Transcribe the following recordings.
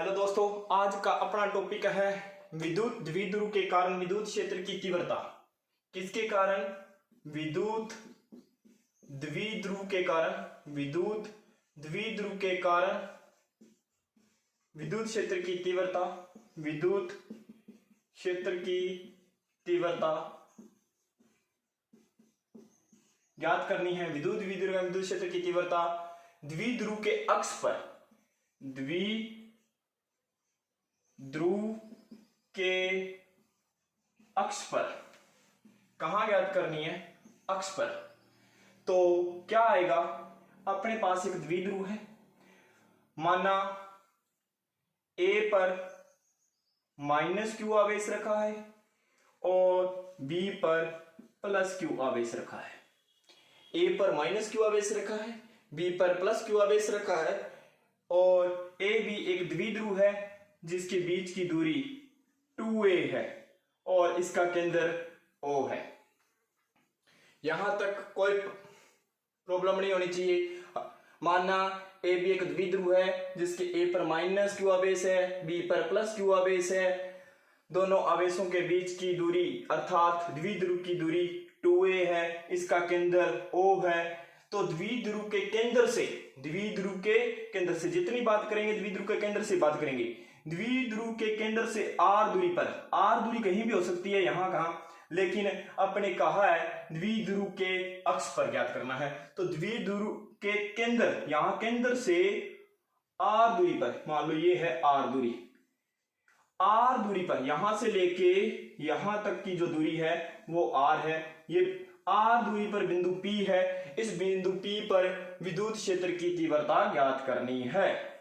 Hello दोस्तों, आज का अपना टॉपिक है विद्युत द्विध्रुव के कारण विद्युत क्षेत्र की तीव्रता। किसके कारण? विद्युत द्विध्रुव के कारण विद्युत द्विध्रुव के कारण विद्युत क्षेत्र की तीव्रता। विद्युत क्षेत्र की तीव्रता ज्ञात करनी है। विद्युत द्विध्रुव का विद्युत क्षेत्र की तीव्रता द्विध्रुव के अक्ष पर ध्रुव के अक्ष पर कहां ज्ञात करनी है? अक्ष पर। तो क्या आएगा? अपने पास एक द्विध्रुव है, माना ए पर -q आवेश रखा है और बी पर +q आवेश रखा है। ए पर -q आवेश रखा है, बी पर +q आवेश रखा है और ए भी एक द्विध्रुव है जिसके बीच की दूरी 2a है और इसका केंद्र O है। यहां तक कोई प्रॉब्लम नहीं होनी चाहिए। मानना ए भी एक द्विध्रुव है जिसके ए पर -q आवेश है, बी पर +q आवेश है। दोनों आवेशों के बीच की दूरी अर्थात द्विध्रुव की दूरी 2a है, इसका केंद्र O है। तो द्विध्रुव के केंद्र से जितनी बात करेंगे द्विध्रुव के केंद्र से बात करेंगे। द्विध्रुव के केंद्र से r दूरी पर, r दूरी कहीं भी हो सकती है, यहां कहां, लेकिन अपने कहा है द्विध्रुव के अक्ष पर ज्ञात करना है। तो द्विध्रुव के केंद्र, यहां केंद्र से r दूरी पर, मान लो ये है r दूरी पर, यहां से लेके यहां तक की जो दूरी है वो r है। ये r दूरी पर बिंदु P है। इस बिंदु P पर विद्युत क्षेत्र की तीव्रता ज्ञात करनी है।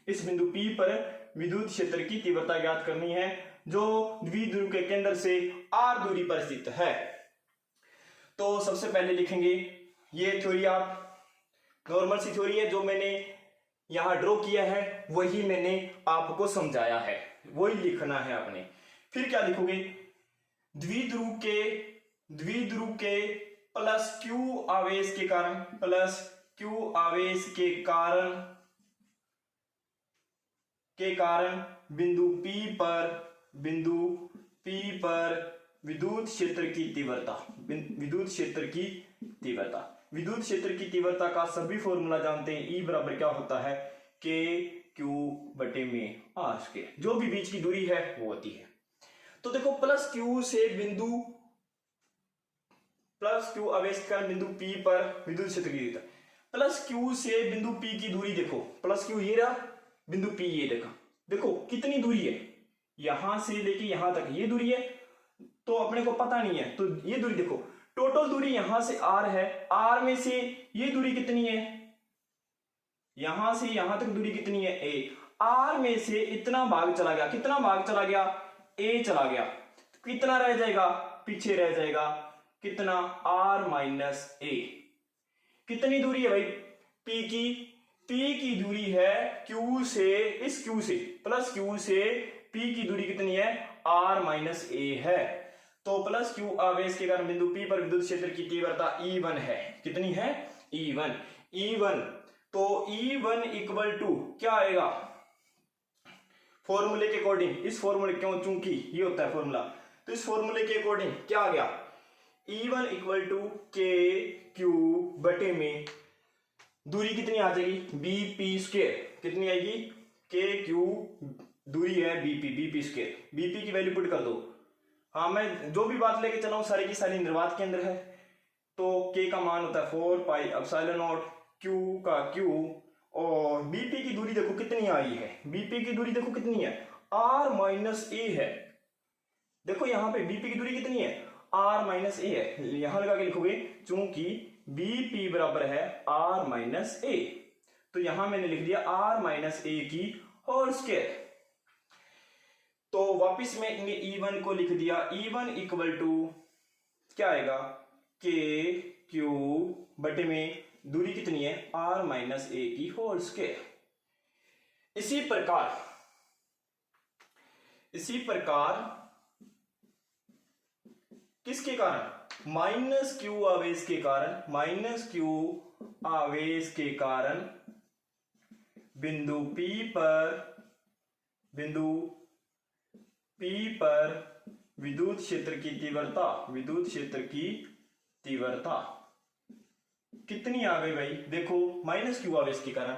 इस बिंदु P पर विद्युत क्षेत्र की तीव्रता ज्ञात करनी है जो द्विध्रुव के केंद्र से r दूरी पर स्थित है। तो सबसे पहले लिखेंगे, ये थ्योरी आप नॉर्मल सी थ्योरी है, जो मैंने यहां ड्रॉ किया है वही मैंने आपको समझाया है, वही लिखना है आपने। फिर क्या लिखोगे? द्विध्रुव के +q आवेश के कारण, +q आवेश के कारण बिंदु P पर विद्युत क्षेत्र की तीव्रता का सभी फॉर्मूला जानते हैं। E बराबर क्या होता है? KQ/r²। जो भी बीच की दूरी है वो होती है। तो देखो +q आवेश के कारण बिंदु P पर विद्युत क्षेत्र की तीव्रता, +q से बिंदु P की दूरी देखो, +q ये रहा, बिंदु P ये देखो कितनी दूरी है, यहां से लेके यहां तक ये दूरी है। तो अपने को पता नहीं है, तो ये दूरी देखो, टोटल दूरी यहां से r है, r में से ये दूरी कितनी है, यहां से यहां तक दूरी कितनी है a, r में से इतना भाग चला गया, कितना भाग चला गया? a चला गया। कितना रह जाएगा? पीछे रह जाएगा कितना? r-a। कितनी दूरी है भाई p की? P की दूरी है q से, इस q से +q से P की दूरी कितनी है? r-a है। तो +q आवेश के कारण बिंदु P पर विद्युत क्षेत्र की तीव्रता E1 है। कितनी है? E1। तो E1 इक्वल टू क्या आएगा? फॉर्मूले के अकॉर्डिंग, इस फॉर्मूले क्यों, चूंकि ये होता है फॉर्मूला, तो इस फॉर्मूले के अकॉर्डिंग क्या आ गया? E1 इक्वल टू KQ में दूरी कितनी आ जाएगी? BP²। कितनी आएगी? KQ दूरी है BP²। BP की वैल्यू पुट कर दो। हाँ, मैं जो भी बात लेके चला हूं सारी की सारी निर्वात के अंदर है। तो K का मान होता है 4πε0, Q का Q, और BP की दूरी देखो कितनी आई है, BP की दूरी देखो कितनी है? r-a है। देखो यहां पे BP की दूरी कितनी है? r-a है। यहां लगा के लिखोगे चूंकि BP बराबर है r-a, तो यहां मैंने लिख दिया r-a की होल स्क्वायर। तो वापिस में E1 को लिख दिया। E1 इक्वल टू क्या आएगा? KQ में दूरी कितनी है? r-a की होल स्क्वायर। इसी प्रकार किसके कारण? -q आवेश के कारण बिंदु P पर बिंदु P पर विद्युत क्षेत्र की तीव्रता, विद्युत क्षेत्र की तीव्रता कितनी आ गई भाई? देखो माइनस क्यू आवेश के कारण,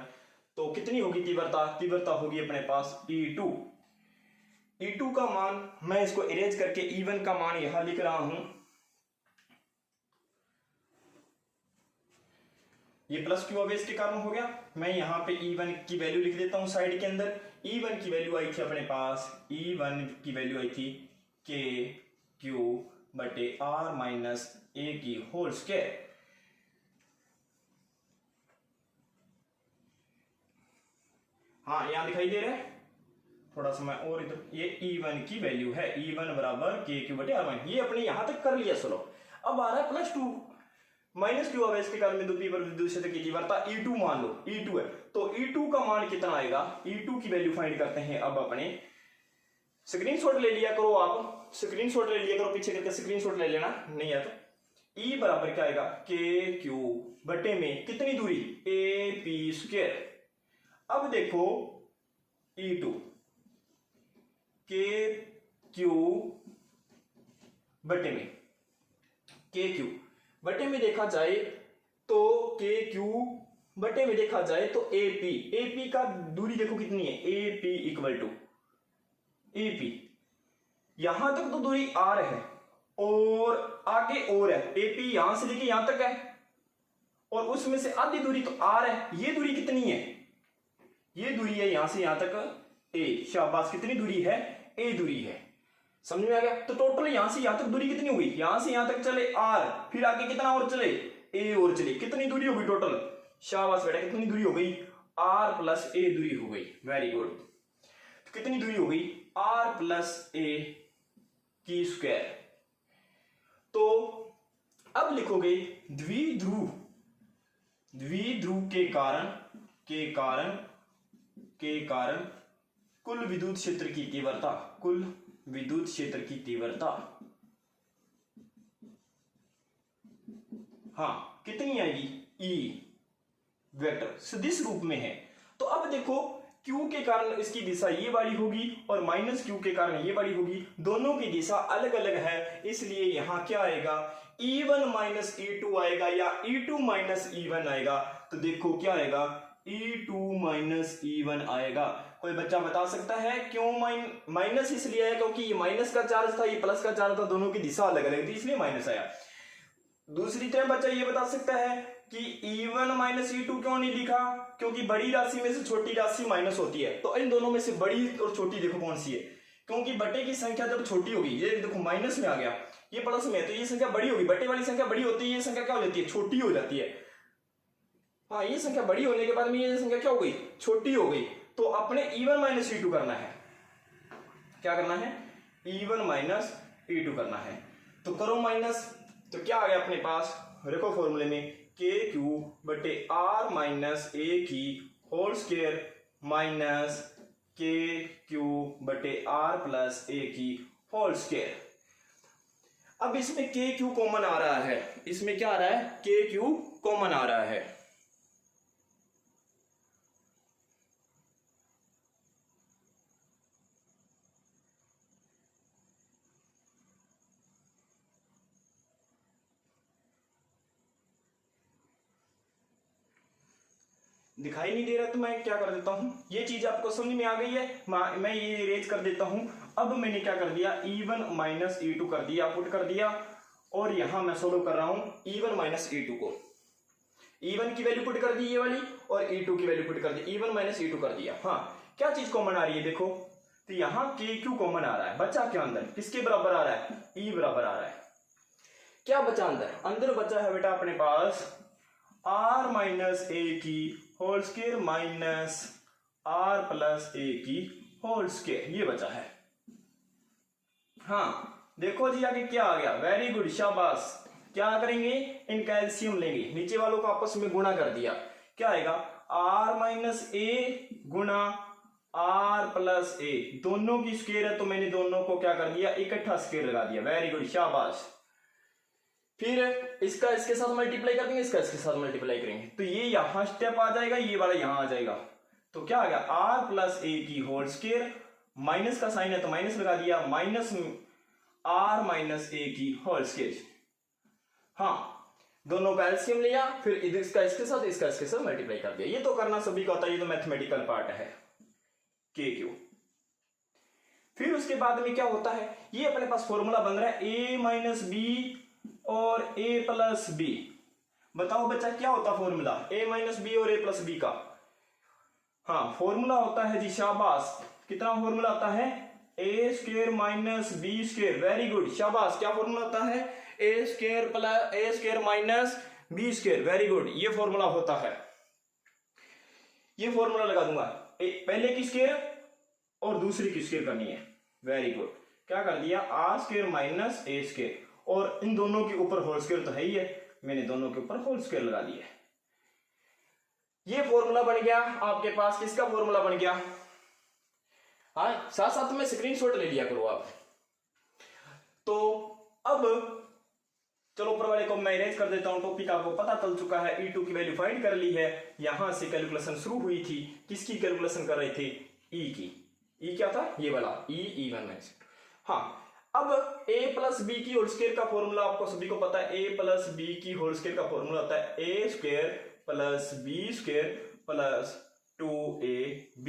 तो कितनी होगी तीव्रता? तीव्रता होगी अपने पास E2। E2 का मान मैं इसको इरेज करके E1 का मान यहां लिख रहा हूं। ये प्लस क्यू आवेश के कारण हो गया। मैं यहां पे E1 की वैल्यू लिख देता हूं साइड के अंदर। E1 की वैल्यू आई थी अपने पास, E1 की वैल्यू आई थी के क्यू बटे आर माइनस ए की होल स्क्वायर। हाँ यहां दिखाई दे रहा है, थोड़ा सा मैं और इधर, ये E1 की वैल्यू है, E1 बराबर के क्यू बटे आर माइनस, ये अपने यहां तक कर लिया। चलो अब आ रहा है प्लस 2 माइनस क्यू आवेश के कारण बिंदु P पर विद्युत क्षेत्र की तीव्रता E2 मान लो, E2 है, तो E2 का मान कितना आएगा? E2 की वैल्यू फाइंड करते हैं। अब अपने स्क्रीनशॉट ले लिया करो, आप स्क्रीनशॉट ले लिया करो, पीछे करके स्क्रीनशॉट ले लेना, नहीं है तो E बराबर क्या आएगा? के क्यू बटे में कितनी दूरी? A P square. अब देखो E2 के क्यू बटे में, के क्यू बटे में देखा जाए तो के क्यू बटे में देखा जाए तो एपी का दूरी देखो कितनी है? एपी इक्वल टू एपी, यहां तक तो दूरी आर है और आगे और है, एपी यहां से लेके यहां तक है और उसमें से आधी दूरी तो आर है। ये दूरी कितनी है? ये दूरी है यहां से यहां तक ए। शाबाश, कितनी दूरी है? ए दूरी है। समझ में आ गया? तो टोटल यहां से यहां तक दूरी कितनी हुई? यहां से यहां तक चले आर, फिर आगे कितना और चले? ए और चले, कितनी दूरी होगी टोटल? शाबाश बेटा, कितनी दूरी हो गई? आर प्लस ए दूरी हो गई। Very good. तो कितनी दूरी हो गई? आर प्लस ए की स्क्वायर। तो अब लिखोगे द्विध्रुव, द्विध्रुव के कारण कुल विद्युत क्षेत्र की तीव्रता, कुल विद्युत क्षेत्र की तीव्रता हाँ कितनी आएगी? ई वेक्टर सदिश रूप में है। तो अब देखो Q के कारण इसकी दिशा ये वाली होगी और माइनस Q के कारण ये वाली होगी, दोनों की दिशा अलग अलग है, इसलिए यहां क्या आएगा? E1 माइनस E2 आएगा या E2 माइनस E1 आएगा। तो देखो क्या आएगा? E2 माइनस E1 आएगा। कोई बच्चा बता सकता है क्यों माइनस? इसलिए आया क्योंकि ये माइनस का चार्ज था, ये प्लस का चार्ज था, दोनों की दिशा अलग अलग थी, इसलिए माइनस आया। दूसरी तरह बच्चा ये बता सकता है कि E1 माइनस E2 क्यों नहीं लिखा? क्योंकि बड़ी राशि में से छोटी राशि माइनस होती है, तो इन दोनों में से बड़ी और छोटी देखो कौन सी है? क्योंकि बटे की संख्या जब छोटी होगी, ये देखो माइनस में आ गया, ये प्लस में है, तो ये संख्या बड़ी होगी, बटे वाली संख्या बड़ी होती है, ये संख्या क्या हो जाती है? छोटी हो जाती है। हाँ, ये संख्या बड़ी होने के बाद में ये संख्या क्या हो गई? छोटी हो गई। तो अपने E1 माइनस E2 करना है। क्या करना है? E1 माइनस E2 करना है। तो करो माइनस, तो क्या आ गया अपने पास? देखो फॉर्मूले में के क्यू बटे आर माइनस ए की होल स्क्वायर माइनस के क्यू बटे आर प्लस ए की होल स्क्वायर। अब इसमें के क्यू कॉमन आ रहा है, इसमें क्या आ रहा है? के क्यू कॉमन आ रहा है। दिखाई नहीं दे रहा तो मैं क्या कर देता हूं, ये चीज आपको समझ में आ गई है, मैं ये इरेज कर देता हूं। अब मैंने क्या कर दिया? E1 माइनस E2 कर दिया, पुट कर दिया, और यहां मैं सोल्व कर रहा हूं E1 माइनस E2 को। E1 की वैल्यू पुट कर दी ये वाली, और E2 की वैल्यू पुट कर दी, E1 माइनस E2 कर दिया। हाँ, क्या चीज कॉमन आ रही है? देखो तो यहाँ के क्यू कॉमन आ रहा है, बचा क्या अंदर? किसके बराबर आ रहा है? E बराबर आ रहा है। क्या बचा अंदर? अंदर बचा है बेटा अपने पास R माइनस ए की whole square minus R plus a की होल स्क्वायर, ये बचा है। हाँ देखो जी आगे क्या आ गया? वेरी गुड, शाबाश। क्या करेंगे? इन कैल्शियम लेंगे, नीचे वालों को आपस में गुणा कर दिया, क्या आएगा? R माइनस ए गुणा R प्लस ए, दोनों की स्क्वायर है तो मैंने दोनों को क्या कर दिया? इकट्ठा स्क्वायर लगा दिया। वेरी गुड, शाबाश। फिर इसका इसके साथ मल्टीप्लाई कर देंगे, इसका इसके साथ मल्टीप्लाई करेंगे, तो ये यहां स्टेप आ जाएगा, ये वाला यहां आ जाएगा। तो क्या आ गया? R प्लस ए की होल स्क्वायर माइनस का साइन है तो माइनस लगा दिया, माइनस आर माइनस ए की होल स्केयर। हाँ, दोनों का एलसीएम लिया, फिर इसका इसके साथ इसका इसके साथ मल्टीप्लाई कर दिया। ये तो करना सभी का होता है, ये तो मैथमेटिकल पार्ट है के क्यू। फिर उसके बाद में क्या होता है, ये अपने पास फॉर्मूला बन रहा है ए माइनस बी और ए प्लस बी। बताओ बच्चा क्या होता फॉर्मूला ए माइनस बी और ए प्लस बी का? हाँ, फॉर्मूला होता है जी, शाबाश। कितना फॉर्मूला होता है? A square minus b square. Very good, शाबाश। क्या फॉर्मूला होता है? A square minus b square. Very good, ये फॉर्मूला होता है। ये फॉर्मूला लगा दूंगा, पहले की स्क्वायर और दूसरी की स्क्वायर करनी है। वेरी गुड, क्या कर दिया? R square minus a square, और इन दोनों के ऊपर होल स्क्वायर तो है ही है, मैंने दोनों के ऊपर होल स्क्वायर लगा दिया। ये फॉर्मूला बन गया आपके पास। किसका फॉर्मूला बन गया? हाँ, साथ साथ में स्क्रीनशॉट ले लिया करो आप। तो अब चलो ऊपर वाले को मैं इरेज कर देता हूं। टॉपिक आपको पता चल चुका है, E2 की वैल्यू फाइंड कर ली है। यहां से कैलकुलेशन शुरू हुई थी। किसकी कैलकुलेशन कर रहे थे? E की। E क्या था? ये वाला E1 में। हाँ, अब a प्लस बी की होल स्क्वायर का फॉर्मूला आपको सभी को पता है। a प्लस बी की होल स्क्वायर का फॉर्मूला होता है a square plus b square plus 2ab,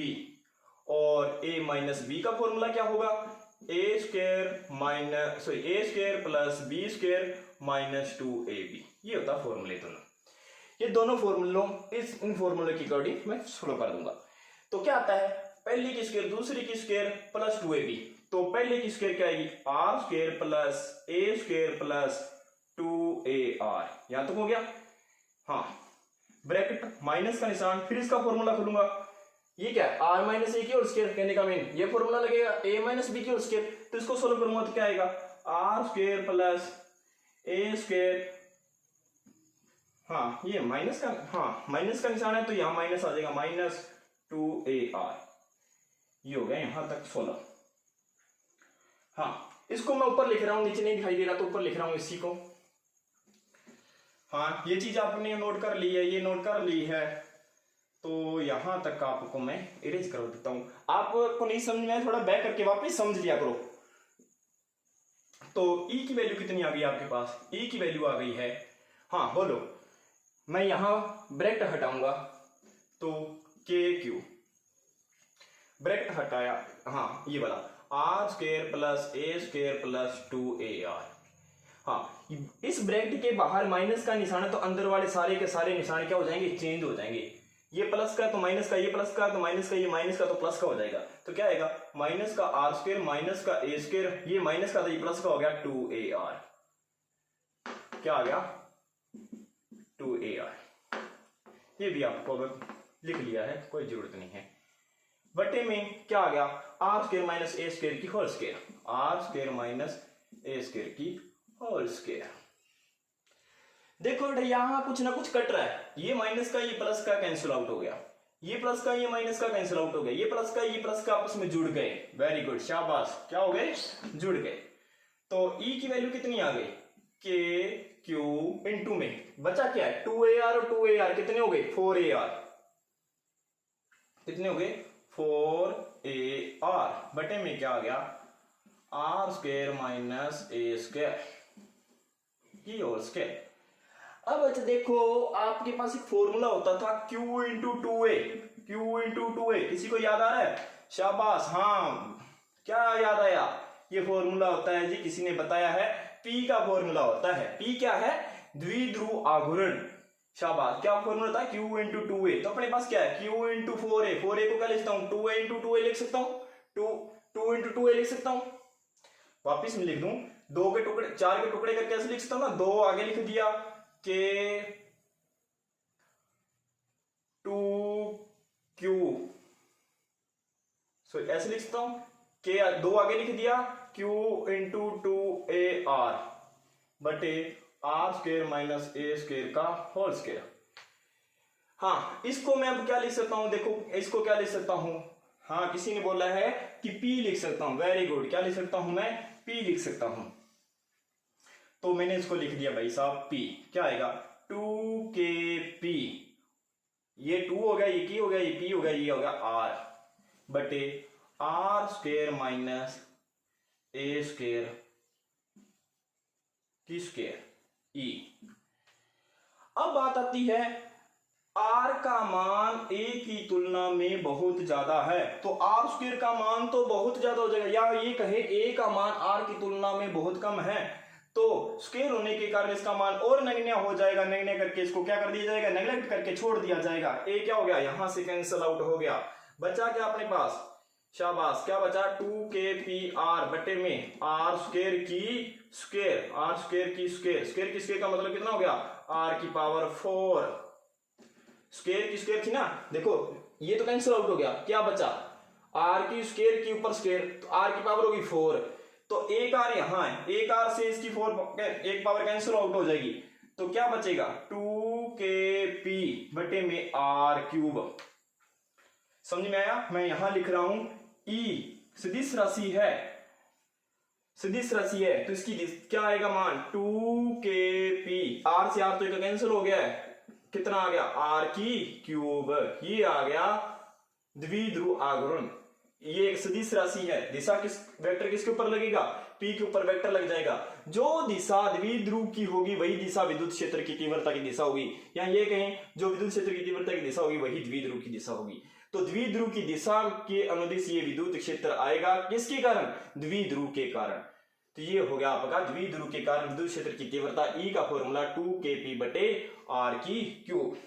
और a माइनस बी का फॉर्मूला क्या होगा? a square plus b square minus 2ab। ये होता है फॉर्मूले दोनों। ये दोनों फॉर्मूलों इन फॉर्मूले की अकॉर्डिंग मैं सोल्व कर दूंगा। तो क्या आता है? पहली की स्क्वायर दूसरी की स्क्वायर प्लस 2ab। तो पहले की स्क्वायर क्या आएगी? R square plus a square plus 2ar। यहां तक हो गया? हाँ, ब्रैकेट माइनस का निशान, फिर इसका फॉर्मूला खोलूंगा। ये क्या है? आर माइनस ए की होल स्क्वायर कहने का मीन ये फॉर्मूला लगेगा ए माइनस बी की होल स्क्वायर। तो इसको सोल्व करूंगा तो क्या आएगा? R square plus a square, हाँ ये माइनस का, हाँ माइनस का निशान है तो यहां माइनस आ जाएगा, माइनस 2ar। ये हो गया यहां तक 16। हाँ, इसको मैं ऊपर लिख रहा हूं, नीचे नहीं दिखाई दे रहा तो ऊपर लिख रहा हूं इसी को। हाँ, ये चीज आपने नोट कर ली है, ये नोट कर ली है। तो यहां तक आपको मैं इरेज कर देता हूं। आपको नहीं समझ में, थोड़ा बैक करके वापस समझ लिया करो। तो E की वैल्यू कितनी आ गई आपके पास? E की वैल्यू आ गई है, हाँ बोलो, मैं यहां ब्रैकेट हटाऊंगा तो KQ, ब्रैकेट हटाया, हाँ ये वाला r square plus a square plus 2ar। हाँ, इस ब्रैकेट के बाहर माइनस का निशान है तो अंदर वाले सारे के सारे निशान क्या हो जाएंगे? चेंज हो जाएंगे। ये प्लस का तो माइनस का, ये प्लस का तो माइनस का, ये माइनस का तो प्लस का हो जाएगा। तो क्या आएगा? माइनस का आर स्क्वायर माइनस का ए स्क्वायर, ये माइनस का तो ये प्लस का हो गया 2ar। क्या आ गया? 2ar। ये भी आपको अगर लिख लिया है कोई जरूरत नहीं है। बटे में क्या आ गया? Are square minus a square की whole square, R square minus a square की होल स्क्वायर। देखो बेटा यहां कुछ ना कुछ कट रहा है। ये माइनस का ये प्लस का कैंसिल आउट हो गया, ये प्लस का ये माइनस का कैंसिल आउट हो गया, ये प्लस का ये प्लस का आपस में जुड़ गए। वेरी गुड, शाबाश। क्या हो गए? जुड़ गए। तो E की वैल्यू कितनी आ गई? के क्यू इंटू में बचा क्या है? 2ar और 2ar कितने हो गए? 4ar। कितने हो गए? 4ar। बटे में क्या आ गया? Are square minus a square की होल स्क्वायर। अब अच्छा देखो, आपके पास एक फॉर्मूला होता था Q into 2a, Q into 2a। किसी को याद आ रहा है? शाबाश। हाँ, क्या याद आया? ये फॉर्मूला होता है जी, किसी ने बताया है, P का फॉर्मूला होता है। P क्या है? द्विध्रुव आघूर्ण। शाबाश। क्या फॉर्मूला था? Q into 2a। तो अपने पास क्या है? Q into 4a। 4a को क्या लिखता हूं? 2a इंटू 2a लिख सकता हूं, 2 इंटू 2a लिख सकता हूं। वापिस में लिख दूं, 2 के टुकड़े 4 के टुकड़े करके ऐसे लिख सकता हूं ना, 2 आगे लिख दिया के 2q, सो ऐसे लिख सकता हूं के 2 आगे लिख दिया Q इंटू 2ar बटे r square minus a square का होल स्क्वायर। हाँ, इसको मैं अब क्या लिख सकता हूं? देखो इसको क्या लिख सकता हूं? हाँ, किसी ने बोला है कि P लिख सकता हूं। वेरी गुड, क्या लिख सकता हूं मैं? P लिख सकता हूं। तो मैंने इसको लिख दिया भाई साहब P। क्या आएगा? 2kp। ये 2 हो गया, ये K हो गया, ये P हो गया, ये हो गया R बटे r square minus a square की स्क्वेयर ई। अब बात आती है आर का मान ए की तुलना में बहुत ज्यादा है, तो आर स्क्वायर का मान तो बहुत ज्यादा हो जाएगा, या ये कहे ए का मान आर की तुलना में बहुत कम है, तो स्क्वायर होने के कारण इसका मान और नगण्य हो जाएगा। नगण्य करके इसको क्या कर दिया जाएगा, नेग्लेक्ट करके छोड़ दिया जाएगा। ए क्या हो गया, यहां से कैंसिल आउट हो गया। बचा क्या अपने पास, शाबाश, क्या बचा 2kpr बटे में आर स्क्वायर की स्क्वायर, आर स्क्वायर की स्क्वायर, स्क्वायर की स्क्वायर का मतलब कितना हो गया, आर की पावर 4, स्क्वायर की स्क्वायर थी ना, देखो ये तो कैंसिल आउट हो गया, क्या बचा आर की स्क्वायर के ऊपर स्क्वायर, तो आर की पावर होगी 4, तो एक आर यहां है, एक आर से इसकी 4 एक पावर कैंसिल आउट हो जाएगी, तो क्या बचेगा 2kp बटे में आर क्यूब। समझ में आया, मैं यहां लिख रहा हूं ई सदिश राशि है, सदिश राशि है, तो इसकी क्या आएगा मान 2kp, आर से आर तो एक कैंसिल हो गया है, कितना आ गया आर की क्यूब, ये आ गया द्विध्रुव आघूर्ण। ये एक सदिश राशि है, दिशा किस वेक्टर किसके ऊपर लगेगा, पी के ऊपर वेक्टर लग जाएगा, जो दिशा द्विध्रुव की होगी वही दिशा विद्युत क्षेत्र की तीव्रता की दिशा होगी, या ये कहें जो विद्युत क्षेत्र की तीव्रता की दिशा होगी वही द्विध्रुव की दिशा होगी। तो द्विध्रुव की दिशा के अनुदिश ये विद्युत क्षेत्र आएगा, किसके कारण, द्विध्रुव के कारण। तो ये हो गया आपका द्विध्रुव के कारण विद्युत क्षेत्र की तीव्रता, ई का फॉर्मूला 2kp बटे आर की क्यूब।